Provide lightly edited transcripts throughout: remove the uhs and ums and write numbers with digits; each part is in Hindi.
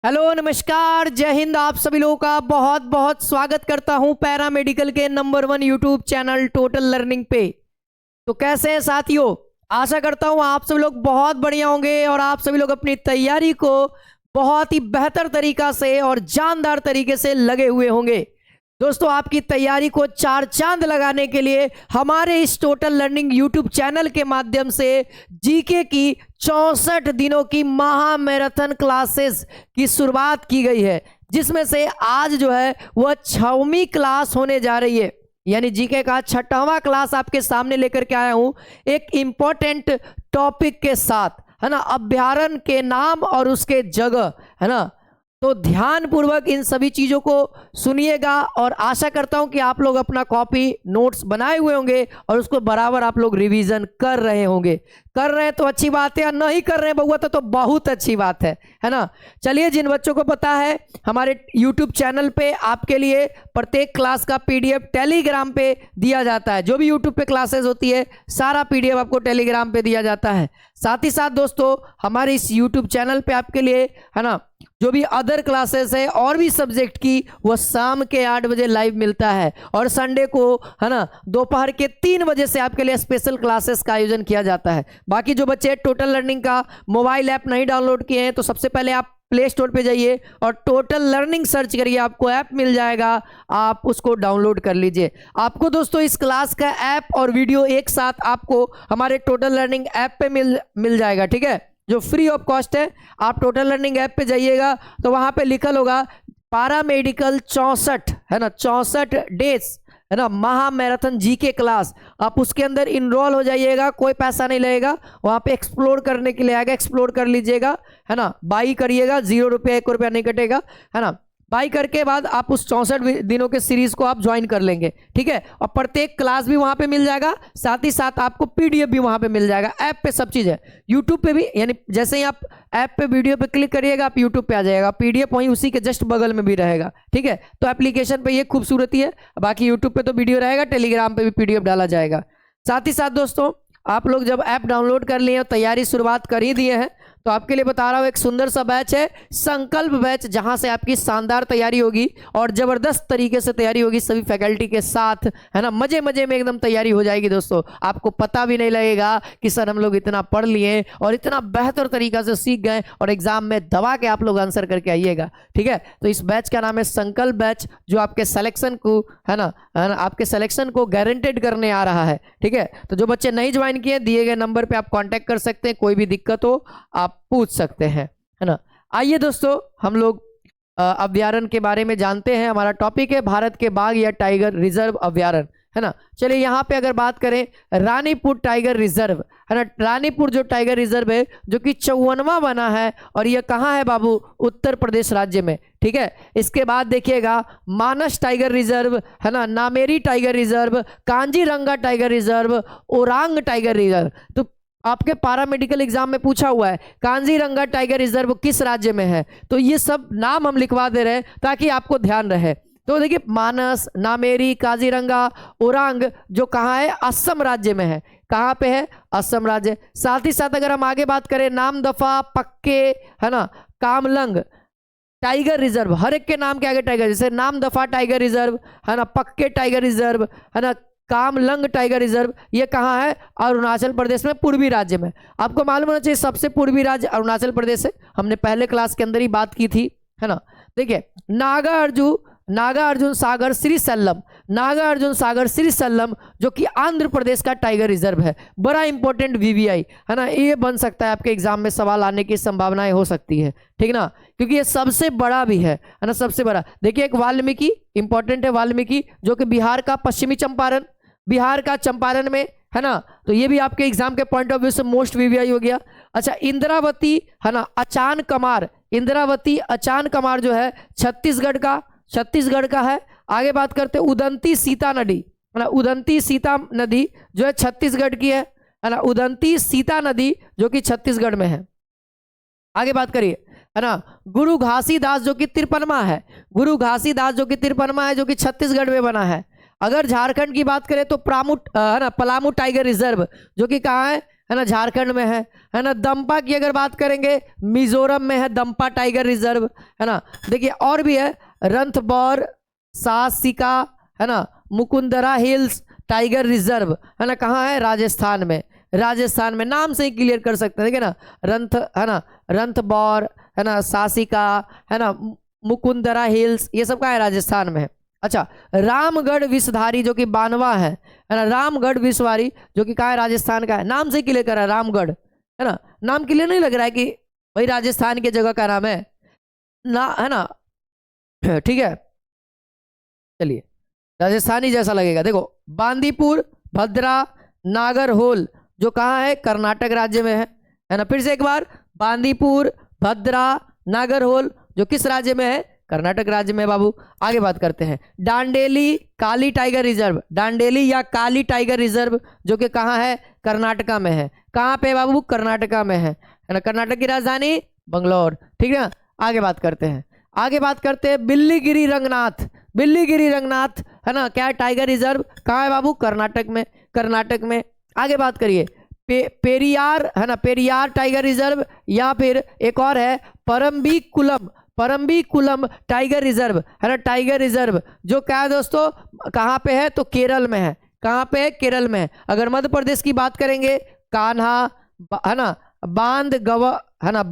हेलो नमस्कार जय हिंद। आप सभी लोगों का बहुत बहुत स्वागत करता हूं पैरामेडिकल के number 1 YouTube channel total learning पे। तो कैसे हैं साथियों? आशा करता हूं आप सभी लोग बहुत बढ़िया होंगे और आप सभी लोग अपनी तैयारी को बहुत ही बेहतर तरीका से और जानदार तरीके से लगे हुए होंगे। दोस्तों, आपकी तैयारी को चार चांद लगाने के लिए हमारे इस टोटल लर्निंग यूट्यूब चैनल के माध्यम से जीके की 64 दिनों की महा मैराथन क्लासेस की शुरुआत की गई है, जिसमें से आज जो है वह 6वीं क्लास होने जा रही है। यानी जीके का 6वां क्लास आपके सामने लेकर के आया हूं एक इंपॉर्टेंट टॉपिक के साथ, है ना। अभ्यारण्य के नाम और उसके जगह, है ना। तो ध्यान पूर्वक इन सभी चीजों को सुनिएगा और आशा करता हूं कि आप लोग अपना कॉपी नोट्स बनाए हुए होंगे और उसको बराबर आप लोग रिवीजन कर रहे होंगे। कर रहे हैं तो अच्छी बात है, या नहीं कर रहे हैं बउआ तो बहुत अच्छी बात है ना। चलिए, जिन बच्चों को पता है हमारे YouTube चैनल पे आपके लिए प्रत्येक क्लास का PDF टेलीग्राम पे दिया जाता है। जो भी YouTube पे क्लासेस होती है सारा PDF आपको टेलीग्राम पे दिया जाता है। साथ ही साथ दोस्तों, हमारे इस YouTube चैनल पे आपके लिए, है ना, जो भी अदर क्लासेस है और भी सब्जेक्ट की, वह शाम के 8 बजे लाइव मिलता है और संडे को, है ना, दोपहर के 3 बजे से आपके लिए स्पेशल क्लासेस का आयोजन किया जाता है। बाकी जो बच्चे टोटल लर्निंग का मोबाइल ऐप नहीं डाउनलोड किए हैं तो सबसे पहले आप प्ले स्टोर पे जाइए और टोटल लर्निंग सर्च करिए, आपको ऐप मिल जाएगा, आप उसको डाउनलोड कर लीजिए। आपको दोस्तों इस क्लास का ऐप और वीडियो एक साथ आपको हमारे टोटल लर्निंग ऐप पे मिल जाएगा, ठीक है, जो फ्री ऑफ कॉस्ट है। आप टोटल लर्निंग ऐप पे जाइएगा तो वहां पे लिखल होगा पैरामेडिकल 64, है ना, 64 डेज, है ना, महा मैराथन जीके क्लास। आप उसके अंदर इनरोल हो जाइएगा, कोई पैसा नहीं लगेगा। वहां पे एक्सप्लोर करने के लिए आएगा, एक्सप्लोर कर लीजिएगा, है ना। बाई करिएगा, 0 रुपया 1 रुपया नहीं कटेगा, है ना। बाई करके बाद आप उस 64 दिनों के सीरीज को आप ज्वाइन कर लेंगे, ठीक है। और प्रत्येक क्लास भी वहां पे मिल जाएगा, साथ ही साथ आपको PDF भी वहां पे मिल जाएगा। ऐप पे सब चीज है, यूट्यूब पे भी, यानी जैसे ही आप ऐप पे वीडियो पे क्लिक करिएगा आप यूट्यूब पे आ जाएगा, PDF वहीं उसी के जस्ट बगल में भी रहेगा, ठीक है। तो एप्लीकेशन पे ये खूबसूरती है। बाकी यूट्यूब पे तो वीडियो रहेगा, टेलीग्राम पे भी PDF डाला जाएगा। साथ ही साथ दोस्तों, आप लोग जब ऐप डाउनलोड कर लिए और तैयारी शुरुआत कर ही दिए हैं तो आपके लिए बता रहा हूं एक सुंदर सा बैच है, संकल्प बैच, जहां से आपकी शानदार तैयारी होगी और जबरदस्त तरीके से तैयारी होगी सभी फैकल्टी के साथ, है ना। मजे मजे में एकदम तैयारी हो जाएगी दोस्तों। आपको पता भी नहीं लगेगा कि सर हम लोग इतना पढ़ लिए और इतना बेहतर तरीका से सीख गए और एग्जाम में दबा के आप लोग आंसर करके आइएगा, ठीक है। तो इस बैच का नाम है संकल्प बैच, जो आपके सिलेक्शन को, है ना, आपके सिलेक्शन को गारंटेड करने आ रहा है, ठीक है। तो जो बच्चे नहीं ज्वाइन किए, दिए गए नंबर पे आप कांटेक्ट कर सकते हैं, कोई भी दिक्कत हो आप पूछ सकते हैं, है ना। आइए दोस्तों, हम लोग अभ्यारण्य के बारे में जानते हैं। हमारा टॉपिक है भारत के बाघ या टाइगर रिजर्व अभ्यारण्य, है ना। चलिए, यहाँ पे अगर बात करें रानीपुर टाइगर रिजर्व, है ना, रानीपुर जो टाइगर रिजर्व है जो कि 54वां बना है और ये कहाँ है बाबू? उत्तर प्रदेश राज्य में, ठीक है। इसके बाद देखिएगा मानस टाइगर रिजर्व, है ना, Nameri tiger reserve, Kaziranga tiger reserve, Orang tiger reserve. तो आपके पैरामेडिकल एग्जाम में पूछा हुआ है कांजीरंगा टाइगर रिजर्व किस राज्य में है, तो ये सब नाम हम लिखवा दे रहे हैं ताकि आपको ध्यान रहे। तो देखिए, मानस, नामेरी, काजीरंगा, ओरांग जो कहाँ है? असम राज्य में है। कहाँ पे है? असम राज्य। साथ ही साथ अगर हम आगे बात करें नामदफा, पक्के, है ना, कामलंग टाइगर रिजर्व, हर एक के नाम के आगे टाइगर, जैसे नामदफा टाइगर रिजर्व, है ना, पक्के टाइगर रिजर्व, है ना, कामलंग टाइगर रिजर्व, ये कहाँ है? अरुणाचल प्रदेश में, पूर्वी राज्य में। आपको मालूम होना चाहिए सबसे पूर्वी राज्य अरुणाचल प्रदेश है, हमने पहले क्लास के अंदर ही बात की थी, है ना। देखिए, नागा अर्जुन सागर श्री सल्लम, नागा अर्जुन सागर श्री सल्लम जो कि आंध्र प्रदेश का टाइगर रिजर्व है। बड़ा इंपॉर्टेंट VVI, है ना, ये बन सकता है आपके एग्जाम में, सवाल आने की संभावनाएं हो सकती है, ठीक ना, क्योंकि ये सबसे बड़ा भी है ना, सबसे बड़ा। देखिए, एक वाल्मीकि, इंपॉर्टेंट है वाल्मीकि, जो कि बिहार का पश्चिमी चंपारण, बिहार का चंपारण में, है ना। तो ये भी आपके एग्जाम के पॉइंट ऑफ व्यू से मोस्ट VVI हो गया। अच्छा, इंद्रावती, है ना, अचान कमार, इंद्रावती अचान कमार जो है छत्तीसगढ़ का है। आगे बात करते हैं उदंती सीता नदी, है ना, उदंती सीता नदी जो है छत्तीसगढ़ की है ना, उदंती सीता नदी जो कि छत्तीसगढ़ में है। आगे बात करिए, है ना, गुरु घासीदास जो कि 53वां है, गुरु घासीदास जो कि 53वां है, जो कि छत्तीसगढ़ में बना है। अगर झारखंड की बात करें तो है ना, पलामू टाइगर रिजर्व जो कि कहाँ है? है ना, झारखंड में है ना। दंपा की अगर बात करेंगे मिजोरम में है दंपा टाइगर रिजर्व, है ना। देखिए और भी है, रणथंबोर साहसिका, है ना, मुकुंदरा हिल्स टाइगर रिजर्व, है ना, कहाँ है, राजस्थान में। राजस्थान में नाम से ही क्लियर कर सकते हैं, देखिए ना, है ना, रणथंबोर, है ना, साहसिका, है ना, मुकुंदरा हिल्स, ये सब कहाँ है, राजस्थान में है। अच्छा, रामगढ़ विषधारी जो कि बानवा है ना, रामगढ़ विषधारी जो कि कहाँ है, राजस्थान का है। नाम से क्लियर करा है रामगढ़, है ना, नाम क्लियर नहीं लग रहा है कि भाई राजस्थान की जगह का नाम है ना, है ना। ठीक है, चलिए राजस्थानी जैसा लगेगा। देखो बांदीपुर भद्रा नागरहोल जो कहाँ है, कर्नाटक राज्य में है ना। फिर से एक बार, बांदीपुर भद्रा नागरहोल जो किस राज्य में है, कर्नाटक राज्य में बाबू। आगे बात करते हैं, डांडेली काली टाइगर रिजर्व, डांडेली या काली टाइगर रिजर्व जो कि कहाँ है, कर्नाटका में है। कहाँ पे बाबू, कर्नाटका में है ना। कर्नाटक की राजधानी बंगलौर, ठीक है ना। आगे बात करते हैं, आगे बात करते हैं बिल्लीगिरी रंगनाथ, बिल्लीगिरी रंगनाथ, है ना, क्या है, टाइगर रिजर्व, कहाँ है बाबू, कर्नाटक में, कर्नाटक में। आगे बात करिए पेरियार, है ना, पेरियार टाइगर रिजर्व, या फिर एक और है परम्बिकुलम, परम्बिकुलम टाइगर रिजर्व, है ना, टाइगर रिजर्व जो क्या है दोस्तों, कहाँ पे है, तो केरल में है। कहाँ पे है, केरल में है। अगर मध्य प्रदेश की बात करेंगे, कान्हा, है ना, है ना,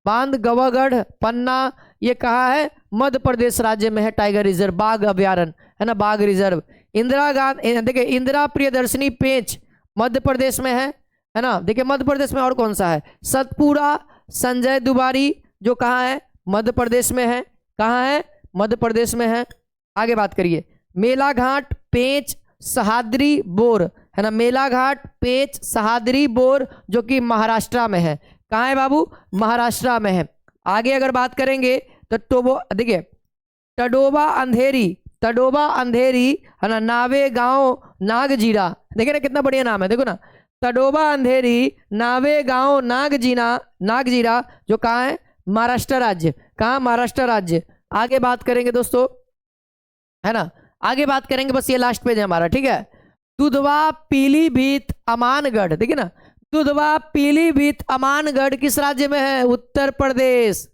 बांधवगढ़ पन्ना, ये कहाँ है, मध्य प्रदेश राज्य में है टाइगर रिजर्व, बाघ अभ्यारण्य, है ना, बाघ रिजर्व। इंदिरा गांधी, देखिए इंदिरा प्रियदर्शनी पेंच मध्य प्रदेश में है ना। देखिए मध्य प्रदेश में और कौन सा है, सतपुरा संजय दुबारी जो कहाँ है, मध्य प्रदेश में है। कहाँ है, मध्य प्रदेश में है। आगे बात करिए, मेलाघाट पेंच सहाद्री बोर, है ना, मेलाघाट पेंच सहाद्री बोर जो कि महाराष्ट्र में है। कहाँ है बाबू, महाराष्ट्र में है। आगे अगर बात करेंगे तो देखिए टडोबा अंधेरी, टडोबा अंधेरी, है ना, नावे गांव नागजीरा, देखिए ना कितना बढ़िया नाम है, देखो ना, टडोबा अंधेरी नावे गांव नागजीरा जो कहाँ है, महाराष्ट्र राज्य। कहाँ, महाराष्ट्र राज्य। आगे बात करेंगे दोस्तों, है ना, आगे बात करेंगे, बस ये लास्ट पेज है हमारा, ठीक है। दुधवा पीलीभीत अमानगढ़, देखिए ना, दुधवा पीलीभीत अमानगढ़ किस राज्य में है, उत्तर प्रदेश,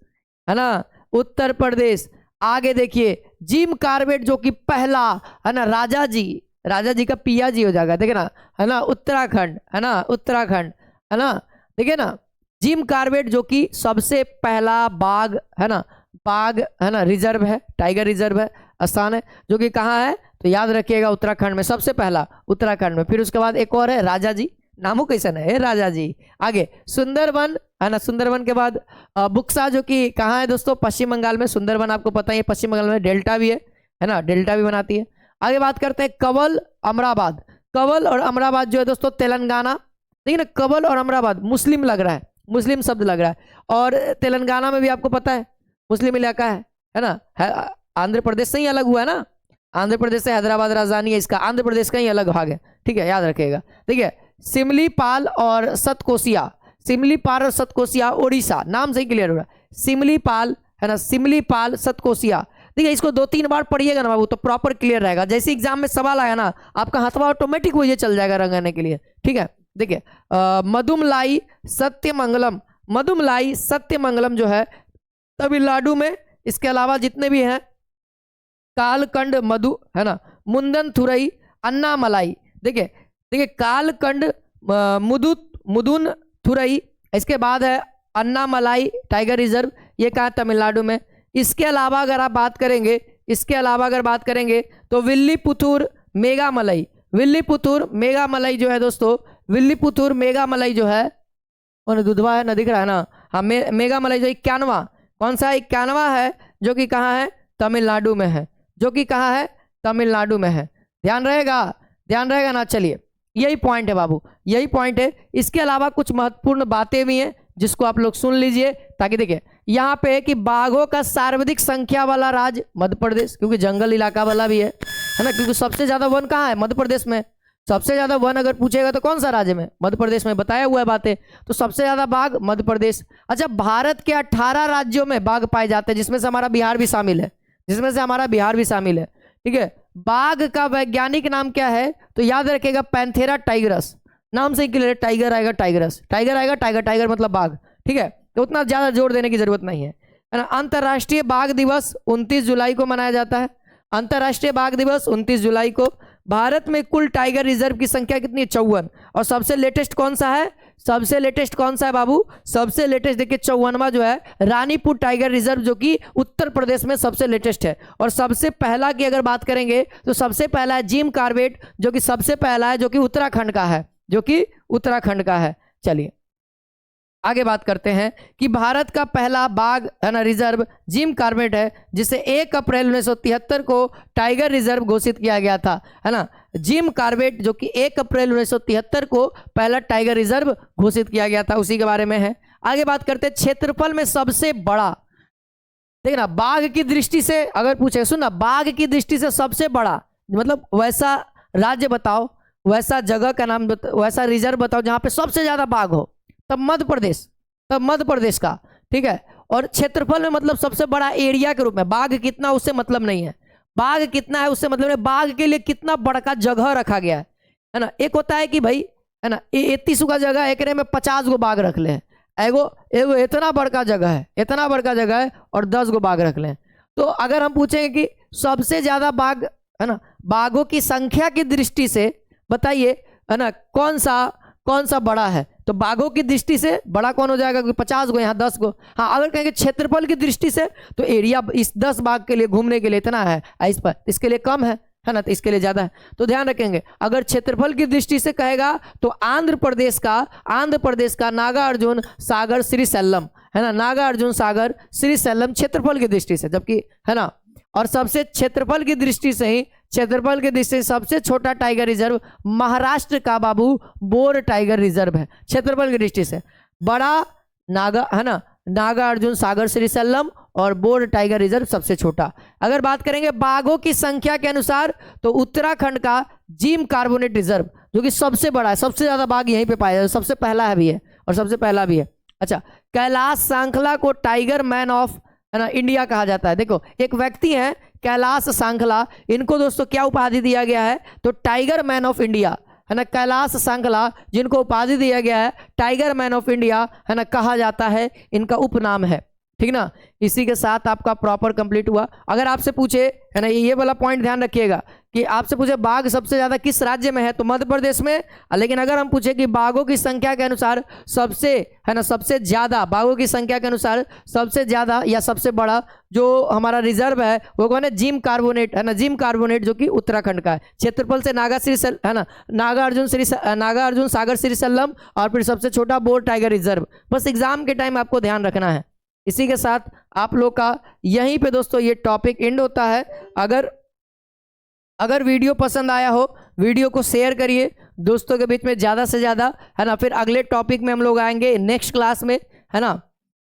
है ना, उत्तर प्रदेश। आगे देखिए जिम कार्बेट जो कि पहला, है ना, राजा जी का पिया जी हो जाएगा, देखिए ना, है ना, उत्तराखंड, है ना, उत्तराखंड, है ना। देखिए ना, जिम कार्बेट जो कि सबसे पहला बाघ, है ना, बाघ, है ना, रिजर्व है, टाइगर रिजर्व है, स्थान है जो कि कहाँ है, तो याद रखिएगा उत्तराखंड में, सबसे पहला उत्तराखंड में। फिर उसके बाद एक और है राजा जी, नामों कैसा है, राजा जी। आगे सुंदरवन, है ना, सुंदरवन के बाद बुक्सा जो कि कहाँ है दोस्तों, पश्चिम बंगाल में। सुंदरवन आपको पता है पश्चिम बंगाल में डेल्टा भी है ना, डेल्टा भी बनाती है। आगे बात करते हैं कवल अमराबाद, कवल और अमराबाद जो है दोस्तों तेलंगाना, देखिए ना, कवल और अमराबाद मुस्लिम लग रहा है, मुस्लिम शब्द लग रहा है। और तेलंगाना में भी आपको पता है मुस्लिम इलाका है ना, आंध्र प्रदेश से ही अलग हुआ है ना, आंध्र प्रदेश से हैदराबाद राजधानी है इसका, आंध्र प्रदेश का ही अलग भाग है, ठीक है, याद रखिएगा। देखिए सिमलीपाल और सतकोसिया, सिमलीपाल और सतकोसिया उड़ीसा, नाम से ही क्लियर हो रहा है, सिमलीपाल, है ना, सिमलीपाल सतकोसिया। देखिए इसको 2-3 बार पढ़िएगा ना बाबू तो प्रॉपर क्लियर रहेगा, जैसे एग्जाम में सवाल आया ना आपका हाथवा ऑटोमेटिक वो ये चल जाएगा रंगाने के लिए, ठीक है। देखिए मदुमलाई सत्यमंगलम, मदुमलाई सत्यमंगलम जो है तमिलनाडु में। इसके अलावा जितने भी हैं कालकंड मधु, है ना, मुंदन थुरई, अन्नामलाई, देखिए देखिए कालकंड मुदुन थुरई, इसके बाद है अन्नामलाई टाइगर रिजर्व, ये कहाँ तमिलनाडु में। इसके अलावा अगर आप बात करेंगे, इसके अलावा अगर बात करेंगे तो विल्लीपुतूर मेघामलई, विल्लीपुतूर मेघामलई जो है दोस्तों, विल्लीपुतूर मेघामलई जो है और दुधवा है ना, दिख रहा है ना, हाँ, मेघामलई जो 91, कौन सा 91 है जो कि कहाँ है, तमिलनाडु में है, जो कि कहाँ है, तमिलनाडु में है। ध्यान रहेगा, ध्यान रहेगा ना। चलिए यही पॉइंट है बाबू, यही पॉइंट है। इसके अलावा कुछ महत्वपूर्ण बातें भी हैं जिसको आप लोग सुन लीजिए, ताकि देखिए यहाँ पे है कि बाघों का सर्वाधिक संख्या वाला राज्य मध्य प्रदेश, क्योंकि जंगल इलाका वाला भी है ना, क्योंकि सबसे ज्यादा वन कहाँ है, मध्य प्रदेश में। सबसे ज्यादा वन अगर पूछेगा तो कौन सा राज्य में, मध्य प्रदेश में, बताया हुआ है बातें, तो सबसे ज्यादा बाघ मध्य प्रदेश। अच्छा, भारत के 18 राज्यों में बाघ पाए जाते हैं, जिसमें से हमारा बिहार भी शामिल है, जिसमें से हमारा बिहार भी शामिल है, ठीक है। बाघ का वैज्ञानिक नाम क्या है, तो याद रखिएगा पैंथेरा टाइगरस, नाम से ही क्लियर, टाइगर आएगा टाइगरस, टाइगर आएगा टाइगर, टाइगर मतलब बाघ, ठीक है, तो उतना ज्यादा जोर देने की जरूरत नहीं है ना। अंतर्राष्ट्रीय बाघ दिवस 29 जुलाई को मनाया जाता है, अंतर्राष्ट्रीय बाघ दिवस 29 जुलाई को। भारत में कुल टाइगर रिजर्व की संख्या कितनी है? 54। और सबसे लेटेस्ट कौन सा है? सबसे लेटेस्ट कौन सा है बाबू? सबसे लेटेस्ट देखिए 54वां जो है रानीपुर टाइगर रिजर्व, जो कि उत्तर प्रदेश में सबसे लेटेस्ट है। और सबसे पहला की अगर बात करेंगे तो सबसे पहला है जिम कॉर्बेट, जो कि सबसे पहला है, जो कि उत्तराखंड का है, जो कि उत्तराखंड का है। चलिए आगे बात करते हैं कि भारत का पहला बाघ है ना रिजर्व जिम कॉर्बेट है, जिसे 1 अप्रैल 1973 को टाइगर रिजर्व घोषित किया गया था, है ना। जिम कॉर्बेट जो कि 1 अप्रैल 1973 को पहला टाइगर रिजर्व घोषित किया गया था, उसी के बारे में है। आगे बात करते हैं क्षेत्रफल में सबसे बड़ा, देखिए ना, बाघ की दृष्टि से अगर पूछे, सुन ना, बाघ की दृष्टि से सबसे बड़ा मतलब वैसा राज्य बताओ, वैसा जगह का नाम, वैसा रिजर्व बताओ जहां पे सबसे ज्यादा बाघ हो, तब मध्य प्रदेश, तब मध्य प्रदेश का, ठीक है। और क्षेत्रफल में मतलब सबसे बड़ा एरिया के रूप में, बाघ कितना उससे मतलब नहीं है, बाघ कितना है उससे मतलब नहीं, बाघ के लिए कितना बड़का जगह रखा गया है ना। एक होता है कि भाई है ना 31 का जगह, एक में 50 गो बाघ रख ले, एगो एगो इतना बड़का जगह है, इतना बड़का जगह है और 10 गो बाघ रख लें। तो अगर हम पूछेंगे कि सबसे ज्यादा बाघ है ना, बाघों की संख्या की दृष्टि से बताइए है ना कौन सा बड़ा है, तो बाघों की दृष्टि से बड़ा कौन हो जाएगा? 50 गो, यहाँ 10 गो। हाँ, अगर कहेंगे क्षेत्रफल की दृष्टि से तो एरिया इस 10 बाघ के लिए घूमने के लिए इतना है, इस पर इसके लिए कम है ना, तो इसके लिए ज्यादा है। तो ध्यान रखेंगे, अगर क्षेत्रफल की दृष्टि से कहेगा तो आंध्र प्रदेश का नागार्जुन सागर श्रीशैलम है ना, नागार्जुन सागर श्रीशैलम क्षेत्रफल की दृष्टि से, जबकि है ना। और सबसे क्षेत्रफल की दृष्टि से सबसे छोटा टाइगर रिजर्व महाराष्ट्र का बाबू बोर टाइगर रिजर्व है, क्षेत्रफल की दृष्टि से। बड़ा नागा है ना, नागार्जुन सागर श्रीशैलम, और बोर टाइगर रिजर्व सबसे छोटा। अगर बात करेंगे बाघों की संख्या के अनुसार तो उत्तराखंड का जिम कार्बोनेट रिजर्व, जो कि सबसे बड़ा है, सबसे ज्यादा बाघ यहीं पे पाया जाता है, सबसे पहला भी है और सबसे पहला भी है। अच्छा, कैलाश सांखला को टाइगर मैन ऑफ है ना इंडिया कहा जाता है। देखो एक व्यक्ति हैं कैलाश सांखला, इनको दोस्तों क्या उपाधि दिया गया है? तो टाइगर मैन ऑफ इंडिया है ना, कैलाश सांखला जिनको उपाधि दिया गया है टाइगर मैन ऑफ इंडिया है ना कहा जाता है, इनका उपनाम है, ठीक ना। इसी के साथ आपका प्रॉपर कंप्लीट हुआ। अगर आपसे पूछे है ना, ये वाला पॉइंट ध्यान रखिएगा कि आपसे पूछे बाघ सबसे ज्यादा किस राज्य में है, तो मध्य प्रदेश में। लेकिन अगर हम पूछे कि बाघों की संख्या के अनुसार सबसे है ना, सबसे ज्यादा बाघों की संख्या के अनुसार सबसे ज्यादा या सबसे बड़ा जो हमारा रिजर्व है वो कौन है? जिम कार्बोनेट है ना, जिम कार्बोनेट जो कि उत्तराखंड का है। क्षेत्रफल से नागार्जुन सागर श्रीशैलम, और फिर सबसे छोटा बोर टाइगर रिजर्व। बस एग्जाम के टाइम आपको ध्यान रखना है। इसी के साथ आप लोग का यहीं पे दोस्तों ये टॉपिक एंड होता है। अगर वीडियो पसंद आया हो, वीडियो को शेयर करिए दोस्तों के बीच में ज़्यादा से ज़्यादा, है ना। फिर अगले टॉपिक में हम लोग आएंगे नेक्स्ट क्लास में, है ना।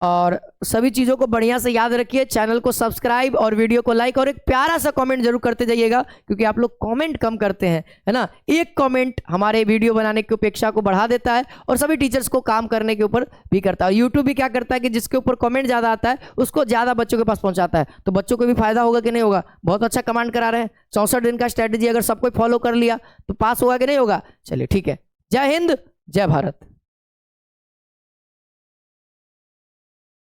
और सभी चीज़ों को बढ़िया से याद रखिए, चैनल को सब्सक्राइब और वीडियो को लाइक और एक प्यारा सा कमेंट जरूर करते जाइएगा, क्योंकि आप लोग कमेंट कम करते हैं, है ना। एक कमेंट हमारे वीडियो बनाने की अपेक्षा को बढ़ा देता है और सभी टीचर्स को काम करने के ऊपर भी करता है। यूट्यूब भी क्या करता है कि जिसके ऊपर कमेंट ज़्यादा आता है उसको ज़्यादा बच्चों के पास पहुँचाता है, तो बच्चों को भी फायदा होगा कि नहीं होगा। बहुत अच्छा कमांड करा रहे हैं, 64 दिन का स्ट्रैटेजी अगर सब कोई फॉलो कर लिया तो पास होगा कि नहीं होगा। चलिए ठीक है, जय हिंद, जय भारत।